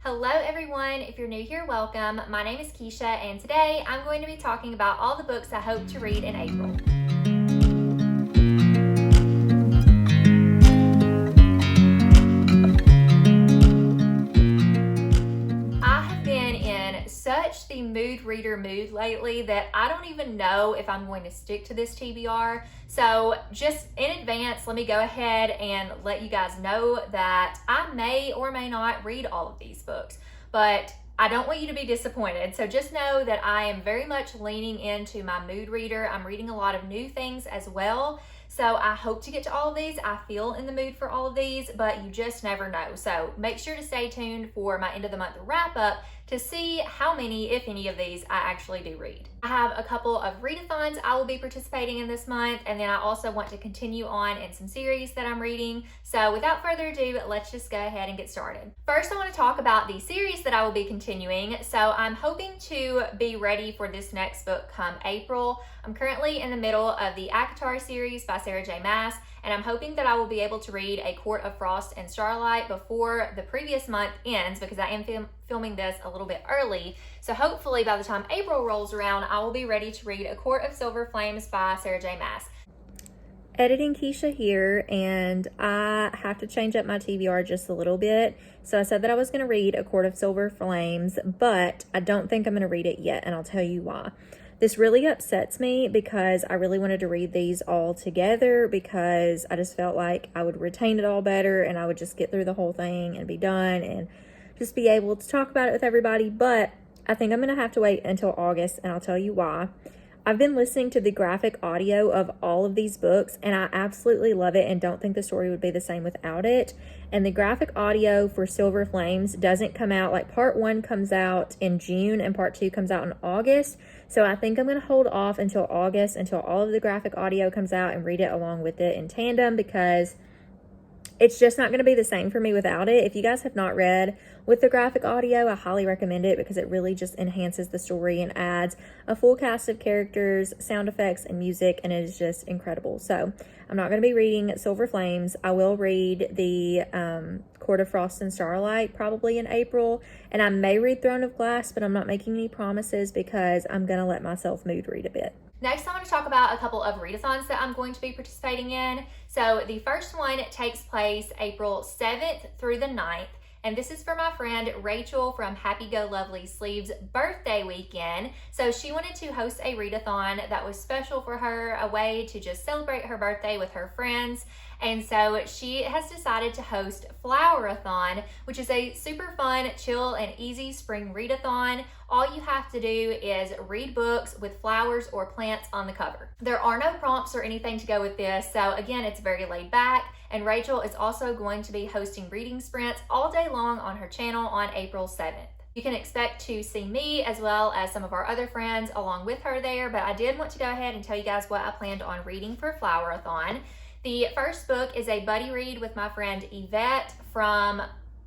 Hello everyone, if you're new here, welcome. My name is Keisha and today I'm going to be talking about all the books I hope to read in April. I have been in such the mood reader mood lately that I don't even know if I'm going to stick to this TBR. So just in advance, let me go ahead and let you guys know that I may or may not read all of these books, but I don't want you to be disappointed. So just know that I am very much leaning into my mood reader. I'm reading a lot of new things as well. So I hope to get to all of these. I feel in the mood for all of these, but you just never know. So make sure to stay tuned for my end of the month wrap up to see how many, if any of these, I actually do read. I have a couple of readathons I will be participating in this month, and then I also want to continue on in some series that I'm reading. So without further ado, let's just go ahead and get started. First, I want to talk about the series that I will be continuing. So I'm hoping to be ready for this next book come April. I'm currently in the middle of the ACOTAR series by Sarah J. Maas, and I'm hoping that I will be able to read A Court of Frost and Starlight before the previous month ends, because I am filming this a little bit early. So hopefully by the time April rolls around, I will be ready to read A Court of Silver Flames by Sarah J. Maas. Editing Keisha here, and I have to change up my TBR just a little bit. So I said that I was going to read A Court of Silver Flames, but I don't think I'm going to read it yet, and I'll tell you why. This really upsets me because I really wanted to read these all together because I just felt like I would retain it all better and I would just get through the whole thing and be done and just be able to talk about it with everybody. But I think I'm going to have to wait until August, and I'll tell you why. I've been listening to the graphic audio of all of these books, and I absolutely love it and don't think the story would be the same without it. And the graphic audio for Silver Flames doesn't come out, like part 1 comes out in June and part 2 comes out in August. So I think I'm going to hold off until August, until all of the graphic audio comes out, and read it along with it in tandem, because it's just not going to be the same for me without it. If you guys have not read with the graphic audio, I highly recommend it because it really just enhances the story and adds a full cast of characters, sound effects, and music, and it is just incredible. So I'm not going to be reading Silver Flames. I will read the Court of Frost and Starlight probably in April, and I may read Throne of Glass, but I'm not making any promises because I'm going to let myself mood read a bit. Next, I want to talk about a couple of readathons that I'm going to be participating in. So the first one takes place April 7th through the 9th. And this is for my friend Rachel from Happy Go Lovely Sleeves birthday weekend. So she wanted to host a readathon that was special for her, a way to just celebrate her birthday with her friends. And so she has decided to host Flowerathon, which is a super fun, chill, and easy spring readathon. All you have to do is read books with flowers or plants on the cover. There are no prompts or anything to go with this, so again, it's very laid back. And Rachel is also going to be hosting reading sprints all day long on her channel on April 7th. You can expect to see me as well as some of our other friends along with her there, but I did want to go ahead and tell you guys what I planned on reading for Flowerathon. The first book is a buddy read with my friend Yvette from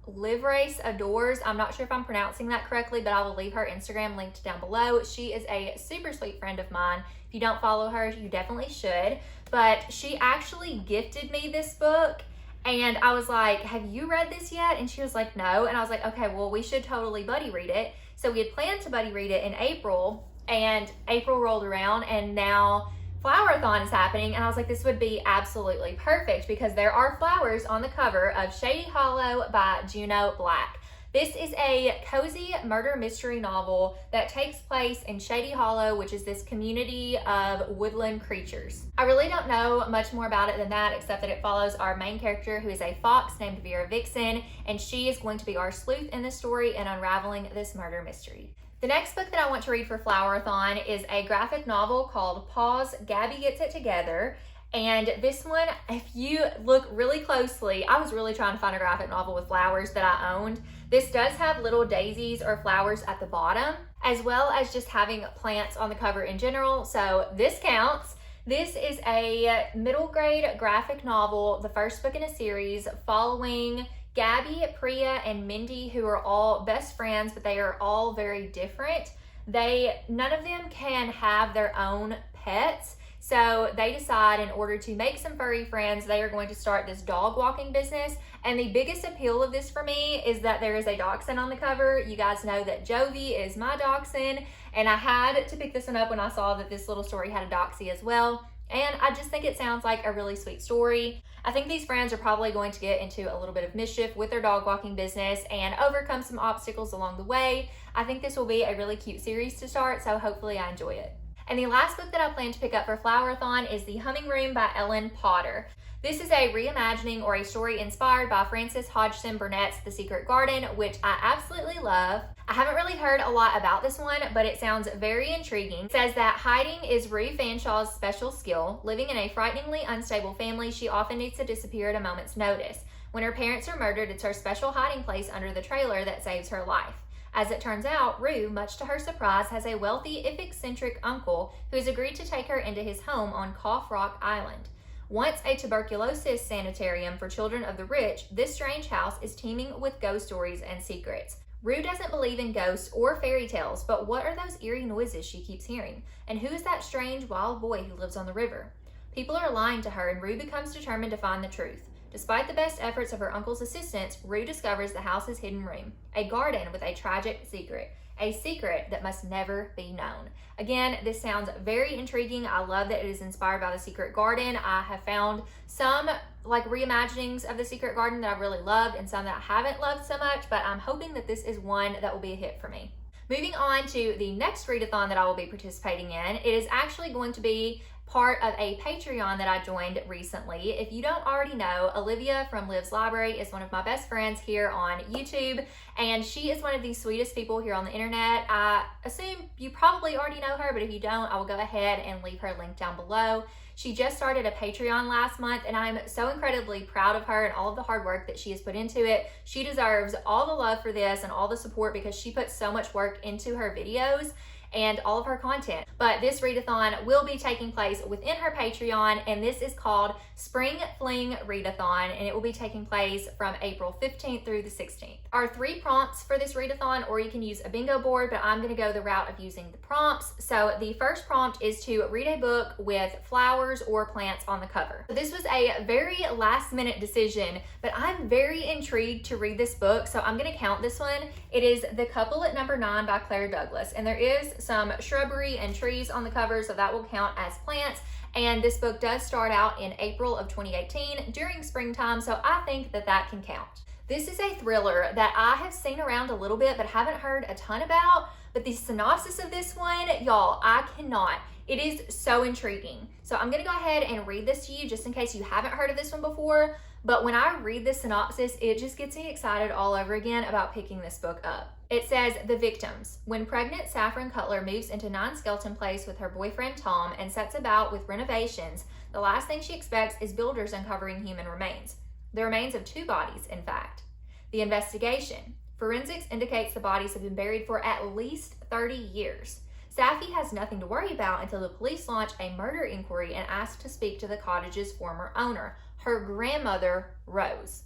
Live Race Adores. I'm not sure if I'm pronouncing that correctly, but I will leave her Instagram linked down below. She is a super sweet friend of mine. If you don't follow her, you definitely should. But she actually gifted me this book, and I was like, have you read this yet? And she was like, no. And I was like, okay, well, we should totally buddy read it. So we had planned to buddy read it in April, and April rolled around, and now Flowerathon is happening, and I was like, this would be absolutely perfect because there are flowers on the cover of Shady Hollow by Juneau Black. This is a cozy murder mystery novel that takes place in Shady Hollow, which is this community of woodland creatures. I really don't know much more about it than that, except that it follows our main character, who is a fox named Vera Vixen, and she is going to be our sleuth in this story and unraveling this murder mystery. The next book that I want to read for Flowerathon is a graphic novel called Paws, Gabby Gets It Together. And this one, if you look really closely, I was really trying to find a graphic novel with flowers that I owned. This does have little daisies or flowers at the bottom, as well as just having plants on the cover in general. So this counts. This is a middle grade graphic novel, the first book in a series following Gabby, Priya, and Mindy, who are all best friends, but they are all very different. None of them can have their own pets. So they decide, in order to make some furry friends, they are going to start this dog walking business. And the biggest appeal of this for me is that there is a dachshund on the cover. You guys know that Jovi is my dachshund, and I had to pick this one up when I saw that this little story had a doxie as well. And I just think it sounds like a really sweet story. I think these friends are probably going to get into a little bit of mischief with their dog walking business and overcome some obstacles along the way. I think this will be a really cute series to start, so hopefully I enjoy it. And the last book that I plan to pick up for Flowerathon is The Humming Room by Ellen Potter. This is a reimagining or a story inspired by Frances Hodgson Burnett's The Secret Garden, which I absolutely love. I haven't really heard a lot about this one, but it sounds very intriguing. It says that hiding is Rue Fanshaw's special skill. Living in a frighteningly unstable family, she often needs to disappear at a moment's notice. When her parents are murdered, it's her special hiding place under the trailer that saves her life. As it turns out, Rue, much to her surprise, has a wealthy, if eccentric uncle who has agreed to take her into his home on Cough Rock Island. Once a tuberculosis sanitarium for children of the rich, this strange house is teeming with ghost stories and secrets. Rue doesn't believe in ghosts or fairy tales, but what are those eerie noises she keeps hearing? And who is that strange wild boy who lives on the river? People are lying to her, and Rue becomes determined to find the truth. Despite the best efforts of her uncle's assistants, Rue discovers the house's hidden room, a garden with a tragic secret. A secret that must never be known. Again, this sounds very intriguing. I love that it is inspired by The Secret Garden. I have found some reimaginings of The Secret Garden that I've really loved and some that I haven't loved so much, but I'm hoping that this is one that will be a hit for me. Moving on to the next readathon that I will be participating in, it is actually going to be part of a Patreon that I joined recently. If you don't already know, Olivia from Liv's Library is one of my best friends here on YouTube, and she is one of the sweetest people here on the internet. I assume you probably already know her, but if you don't, I will go ahead and leave her link down below. She just started a Patreon last month, and I'm so incredibly proud of her and all of the hard work that she has put into it. She deserves all the love for this and all the support because she puts so much work into her videos and all of her content. But this readathon will be taking place within her Patreon, and this is called Spring Fling Readathon, and it will be taking place from April 15th through the 16th. There are 3 prompts for this readathon, or you can use a bingo board, but I'm gonna go the route of using the prompts. So the first prompt is to read a book with flowers or plants on the cover. This was a very last minute decision, but I'm very intrigued to read this book, so I'm gonna count this one. It is The Couple at Number 9 by Claire Douglas, and there is some shrubbery and trees on the cover, so that will count as plants. And this book does start out in April of 2018 during springtime, so I think that that can count. This is a thriller that I have seen around a little bit but haven't heard a ton about, but the synopsis of this one, y'all, I cannot. It is so intriguing. So I'm gonna go ahead and read this to you just in case you haven't heard of this one before, but when I read this synopsis, it just gets me excited all over again about picking this book up. It says, The Victims. When pregnant Saffron Cutler moves into Nine Skeleton Place with her boyfriend Tom and sets about with renovations, the last thing she expects is builders uncovering human remains. The remains of 2 bodies, in fact. The investigation. Forensics indicates the bodies have been buried for at least 30 years. Saffy has nothing to worry about until the police launch a murder inquiry and ask to speak to the cottage's former owner, her grandmother, Rose.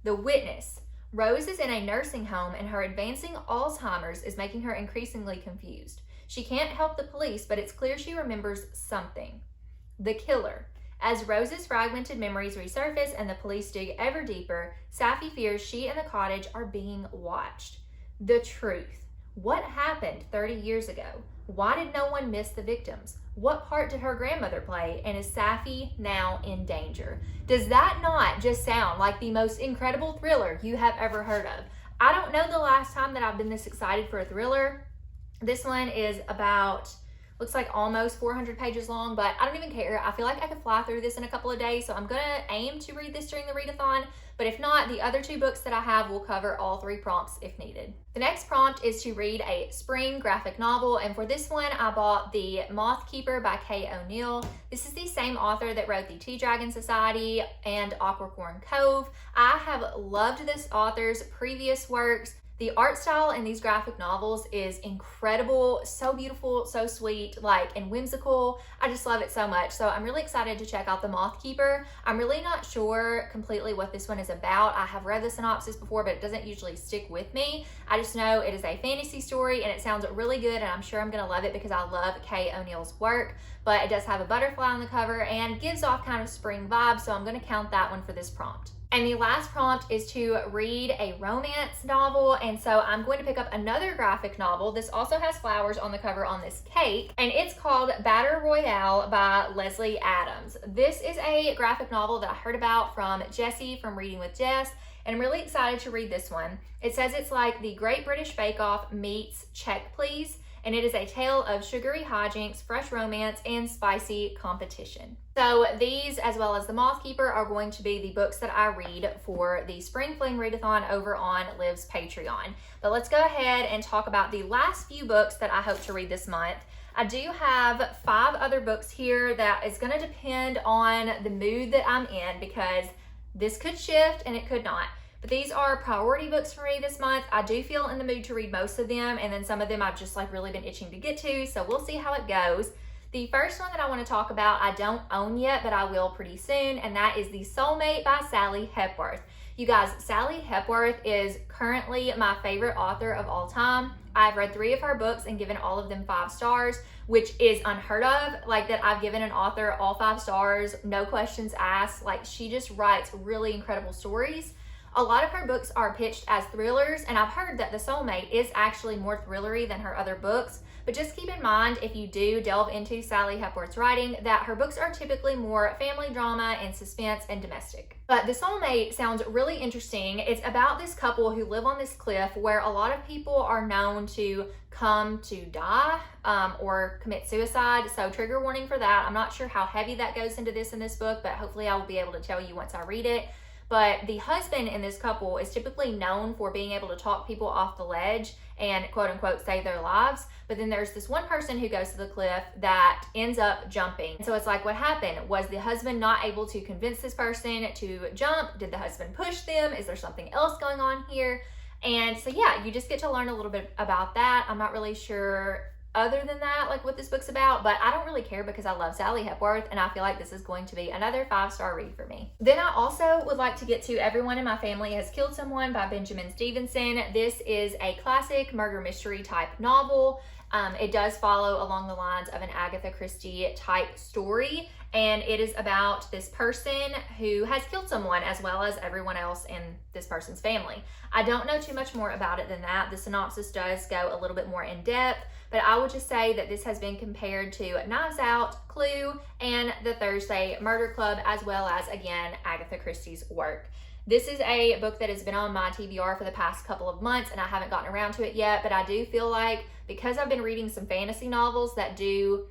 The witness. Rose is in a nursing home, and her advancing Alzheimer's is making her increasingly confused. She can't help the police, but it's clear she remembers something. The killer. As Rose's fragmented memories resurface and the police dig ever deeper, Saffy fears she and the cottage are being watched. The truth. What happened 30 years ago? Why did no one miss the victims? What part did her grandmother play? And is Saffy now in danger? Does that not just sound like the most incredible thriller you have ever heard of? I don't know the last time that I've been this excited for a thriller. This one is about, looks like almost 400 pages long, but I don't even care. I feel like I could fly through this in a couple of days, so I'm gonna aim to read this during the readathon, but if not, the other 2 books that I have will cover all 3 prompts if needed. The next prompt is to read a spring graphic novel, and for this one, I bought The Moth Keeper by Kay O'Neill. This is the same author that wrote The Tea Dragon Society and Aquacorn Cove. I have loved this author's previous works. The art style in these graphic novels is incredible, so beautiful, so sweet, like, and whimsical. I just love it so much. So I'm really excited to check out The Moth Keeper. I'm really not sure completely what this one is about. I have read the synopsis before, but it doesn't usually stick with me. I just know it is a fantasy story and it sounds really good, and I'm sure I'm gonna love it because I love Kay O'Neill's work. But it does have a butterfly on the cover and gives off kind of spring vibes, so I'm gonna count that one for this prompt. And the last prompt is to read a romance novel, and so I'm going to pick up another graphic novel. This also has flowers on the cover on this cake, and it's called Battle Royale by Leslie Adams. This is a graphic novel that I heard about from Jessie from Reading with Jess, and I'm really excited to read this one. It says it's like the Great British Bake Off meets Check Please, and it is a tale of sugary hijinks, fresh romance, and spicy competition. So these, as well as The Moth Keeper, are going to be the books that I read for the Spring Fling Readathon over on Liv's Patreon. But let's go ahead and talk about the last few books that I hope to read this month. I do have 5 other books here that is going to depend on the mood that I'm in, because this could shift and it could not. But these are priority books for me this month. I do feel in the mood to read most of them, and then some of them I've just like really been itching to get to, so we'll see how it goes. The first one that I want to talk about I don't own yet, but I will pretty soon, and that is The Soulmate by Sally Hepworth. You guys, Sally Hepworth is currently my favorite author of all time. I've read 3 of her books and given all of them 5 stars, which is unheard of, like that I've given an author all 5 stars, no questions asked. Like, she just writes really incredible stories. A lot of her books are pitched as thrillers, and I've heard that The Soulmate is actually more thrillery than her other books, but just keep in mind, if you do delve into Sally Hepworth's writing, that her books are typically more family drama and suspense and domestic. But The Soulmate sounds really interesting. It's about this couple who live on this cliff where a lot of people are known to come to die or commit suicide, so trigger warning for that. I'm not sure how heavy that goes into this in this book, but hopefully I will be able to tell you once I read it. But the husband in this couple is typically known for being able to talk people off the ledge and quote unquote save their lives. But then there's this one person who goes to the cliff that ends up jumping. So it's like, what happened? Was the husband not able to convince this person to jump? Did the husband push them? Is there something else going on here? And so yeah, you just get to learn a little bit about that. I'm not really sure other than that, like what this book's about, but I don't really care because I love Sally Hepworth and I feel like this is going to be another 5-star read for me. Then I also would like to get to Everyone in My Family Has Killed Someone by Benjamin Stevenson. This is a classic murder mystery type novel. It does follow along the lines of an Agatha Christie type story, and it is about this person who has killed someone as well as everyone else in this person's family. I don't know too much more about it than that. The synopsis does go a little bit more in depth, but I would just say that this has been compared to Knives Out, Clue, and The Thursday Murder Club, as well as, again, Agatha Christie's work. This is a book that has been on my TBR for the past couple of months, and I haven't gotten around to it yet, but I do feel like because I've been reading some fantasy novels that do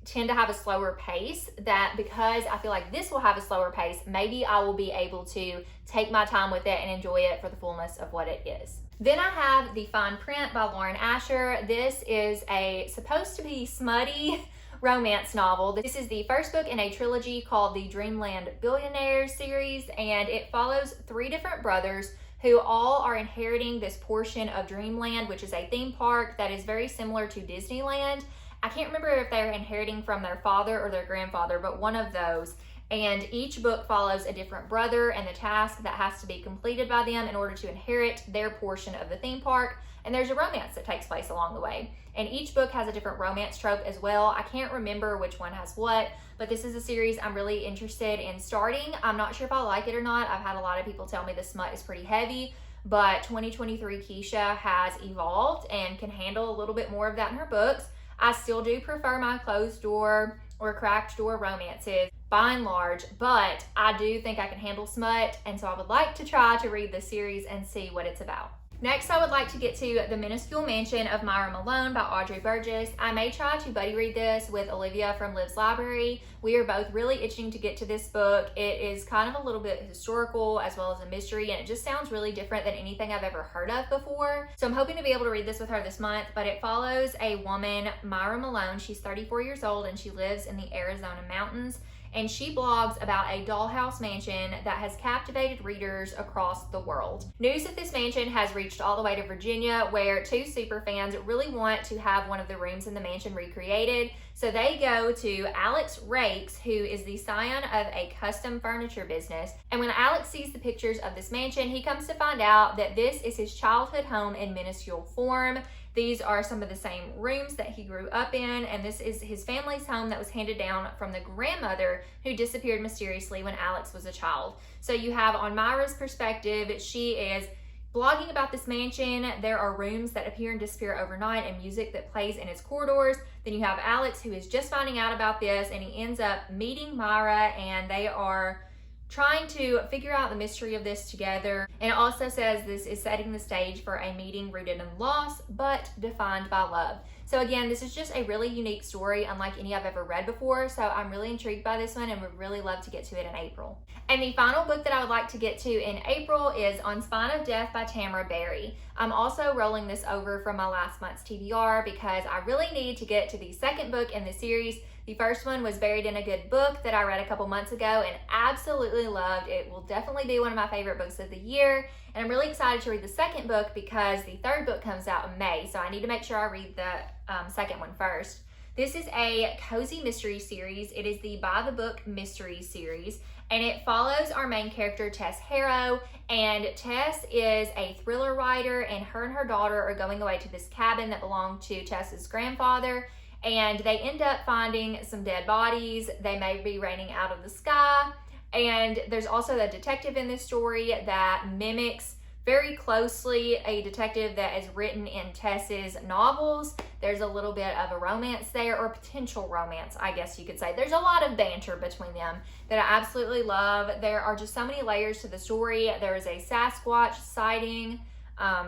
tend to have a slower pace, that because I feel like this will have a slower pace, maybe I will be able to take my time with it and enjoy it for the fullness of what it is. Then I have The Fine Print by Lauren Asher. This is a supposed to be smutty romance novel. This is the first book in a trilogy called the Dreamland Billionaires series, and it follows 3 different brothers who all are inheriting this portion of Dreamland, which is a theme park that is very similar to Disneyland. I can't remember if they're inheriting from their father or their grandfather, but one of those. And each book follows a different brother and the task that has to be completed by them in order to inherit their portion of the theme park. And there's a romance that takes place along the way. And each book has a different romance trope as well. I can't remember which one has what, but this is a series I'm really interested in starting. I'm not sure if I like it or not. I've had a lot of people tell me the smut is pretty heavy, but 2023 Keisha has evolved and can handle a little bit more of that in her books. I still do prefer my closed door or cracked door romances by and large, but I do think I can handle smut, and so I would like to try to read this series and see what it's about. Next, I would like to get to The Minuscule Mansion of Myra Malone by Audrey Burges. I may try to buddy read this with Olivia from Liv's Library. We are both really itching to get to this book. It is kind of a little bit historical as well as a mystery, and it just sounds really different than anything I've ever heard of before. So I'm hoping to be able to read this with her this month, but it follows a woman, Myra Malone. She's 34 years old and she lives in the Arizona mountains. and she blogs about a dollhouse mansion that has captivated readers across the world. News of this mansion has reached all the way to Virginia, where 2 super fans really want to have one of the rooms in the mansion recreated. So they go to Alex Rakes, who is the scion of a custom furniture business. And when Alex sees the pictures of this mansion, he comes to find out that this is his childhood home in minuscule form. These are some of the same rooms that he grew up in, and this is his family's home that was handed down from the grandmother who disappeared mysteriously when Alex was a child. So you have, on Myra's perspective, she is blogging about this mansion. There are rooms that appear and disappear overnight and music that plays in its corridors. Then you have Alex, who is just finding out about this, and he ends up meeting Myra, and they are trying to figure out the mystery of this together. And it also says this is setting the stage for a meeting rooted in loss, but defined by love. So again, this is just a really unique story, unlike any I've ever read before. So I'm really intrigued by this one and would really love to get to it in April. And the final book that I would like to get to in April is On Spine of Death by Tamara Berry. I'm also rolling this over from my last month's TBR because I really need to get to the second book in the series. The first one was Buried in a Good Book that I read a couple months ago and absolutely loved. It will definitely be one of my favorite books of the year. And I'm really excited to read the second book because the third book comes out in May. So I need to make sure I read the second one first. This is a cozy mystery series. It is the By the Book mystery series, and it follows our main character, Tess Harrow. And Tess is a thriller writer, and her daughter are going away to this cabin that belonged to Tess's grandfather. And they end up finding some dead bodies. They may be raining out of the sky. And there's also a detective in this story that mimics very closely a detective that is written in Tess's novels. There's a little bit of a romance there, or potential romance, I guess you could say. There's a lot of banter between them that I absolutely love. There are just so many layers to the story. There is a Sasquatch sighting. I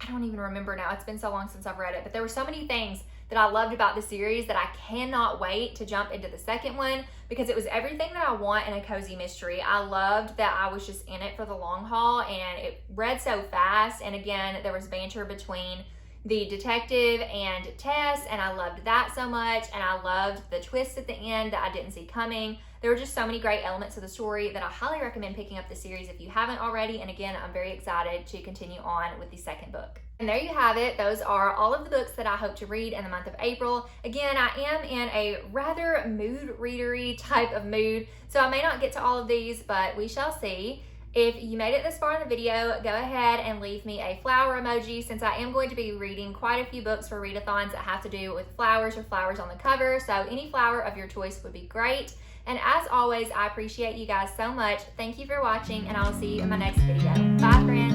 don't even remember now. It's been so long since I've read it, but there were so many things that I loved about the series that I cannot wait to jump into the second one, because it was everything that I want in a cozy mystery. I loved that I was just in it for the long haul, and it read so fast. And again, there was banter between the detective and Tess, and I loved that so much. And I loved the twist at the end that I didn't see coming. There were just so many great elements of the story that I highly recommend picking up the series if you haven't already. And again, I'm very excited to continue on with the second book. And there you have it. Those are all of the books that I hope to read in the month of April. Again, I am in a rather mood readery type of mood, so I may not get to all of these, but we shall see. If you made it this far in the video, go ahead and leave me a flower emoji, since I am going to be reading quite a few books for readathons that have to do with flowers or flowers on the cover. So any flower of your choice would be great. And as always, I appreciate you guys so much. Thank you for watching, and I will see you in my next video. Bye, friends.